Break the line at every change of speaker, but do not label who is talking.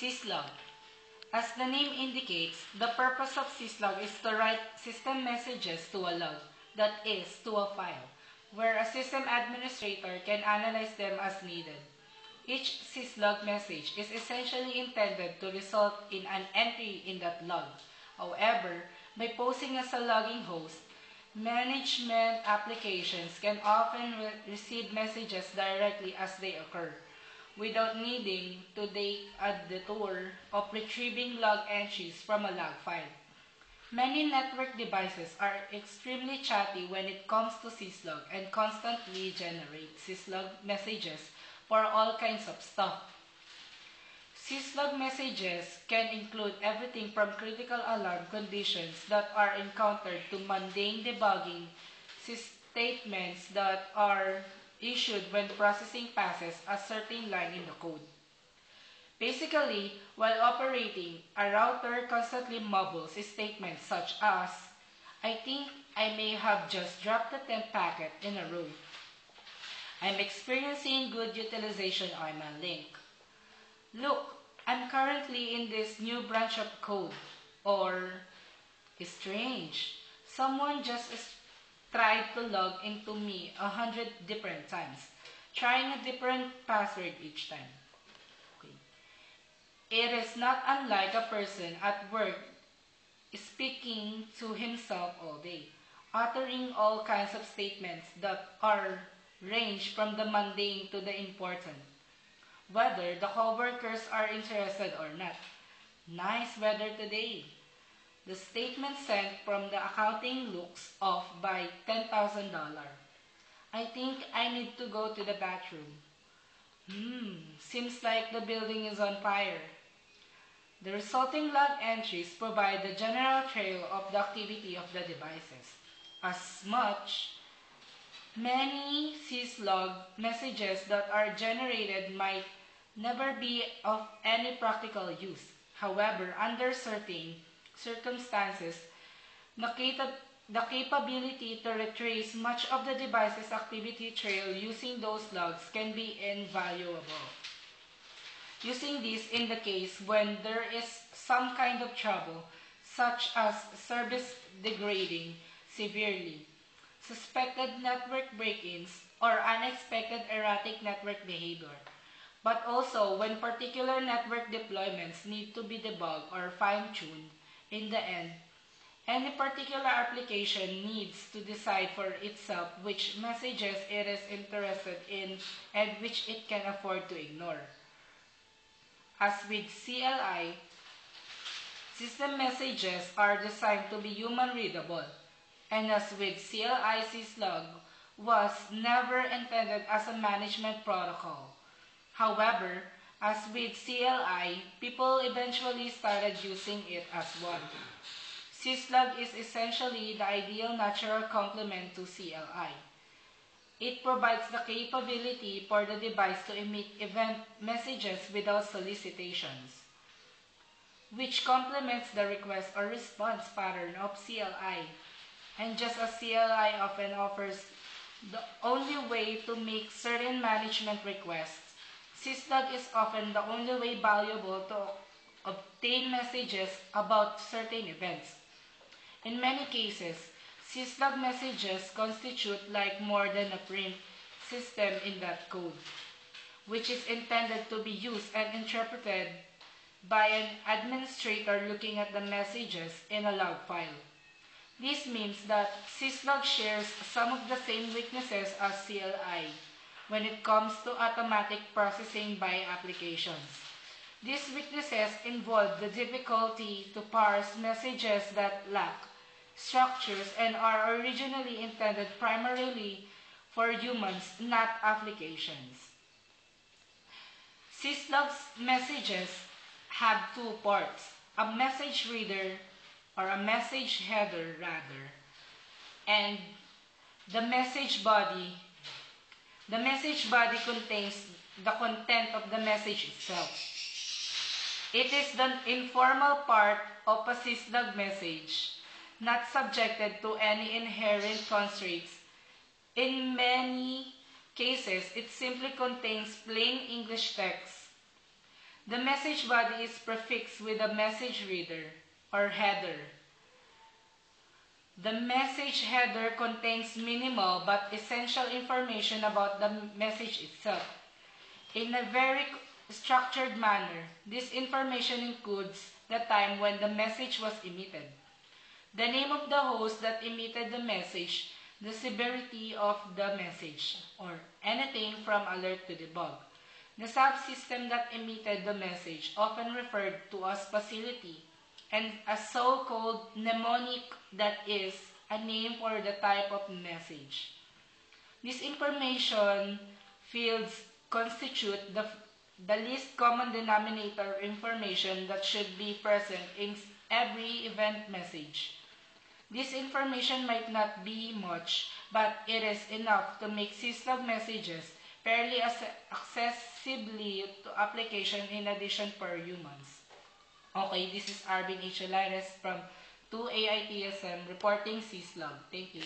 Syslog. As the name indicates, the purpose of Syslog is to write system messages to a log, that is, to a file, where a system administrator can analyze them as needed. Each syslog message is essentially intended to result in an entry in that log. However, by posing as a logging host, management applications can often receive messages directly as they occur, without needing to take a detour of retrieving log entries from a log file. Many network devices are extremely chatty when it comes to Syslog and constantly generate Syslog messages for all kinds of stuff. Syslog messages can include everything from critical alarm conditions that are encountered to mundane debugging statements that are issued when processing passes a certain line in the code. Basically, while operating, a router constantly mumbles statements such as, "I think I may have just dropped the 10th packet in a row. I'm experiencing good utilization on my link. Look, I'm currently in this new branch of code." Or, "Strange, someone just tried to log into me 100 different times, trying a different password each time." Okay. It is not unlike a person at work speaking to himself all day, uttering all kinds of statements that are range from the mundane to the important, whether the coworkers are interested or not. "Nice weather today. The statement sent from the accounting looks off by $10,000. I think I need to go to the bathroom. Seems like the building is on fire." The resulting log entries provide the general trail of the activity of the devices. As much, many syslog messages that are generated might never be of any practical use. However, under certain circumstances, the capability to retrace much of the device's activity trail using those logs can be invaluable. Using this in the case when there is some kind of trouble, such as service degrading severely, suspected network break-ins, or unexpected erratic network behavior, but also when particular network deployments need to be debugged or fine-tuned. In the end, any particular application needs to decide for itself which messages it is interested in and which it can afford to ignore. As with CLI, system messages are designed to be human-readable, and as with CLI, Syslog was never intended as a management protocol. However, as with CLI, people eventually started using it as one. Syslog is essentially the ideal natural complement to CLI. It provides the capability for the device to emit event messages without solicitations, which complements the request or response pattern of CLI. And just as CLI often offers the only way to make certain management requests, Syslog is often the only way valuable to obtain messages about certain events. In many cases, Syslog messages constitute like more than a print system in that code, which is intended to be used and interpreted by an administrator looking at the messages in a log file. This means that Syslog shares some of the same weaknesses as CLI when it comes to automatic processing by applications. These weaknesses involve the difficulty to parse messages that lack structures and are originally intended primarily for humans, not applications. Syslog's messages have two parts, a message reader or a message header rather, and the message body. The message body contains the content of the message itself. It is the informal part of a Syslog message, not subjected to any inherent constraints. In many cases, it simply contains plain English text The message body is prefixed with a message reader or header. The message header contains minimal but essential information about the message itself. In a very structured manner, this information includes the time when the message was emitted, the name of the host that emitted the message, the severity of the message, or anything from alert to debug. The subsystem that emitted the message, often referred to as facility, and a so-called mnemonic, that is, a name for the type of message. These information fields constitute the least common denominator information that should be present in every event message. This information might not be much, but it is enough to make Syslog messages fairly accessibly to application in addition for humans. Okay, this is Arvin H. Olares from 2AITSM reporting Syslog. Thank you.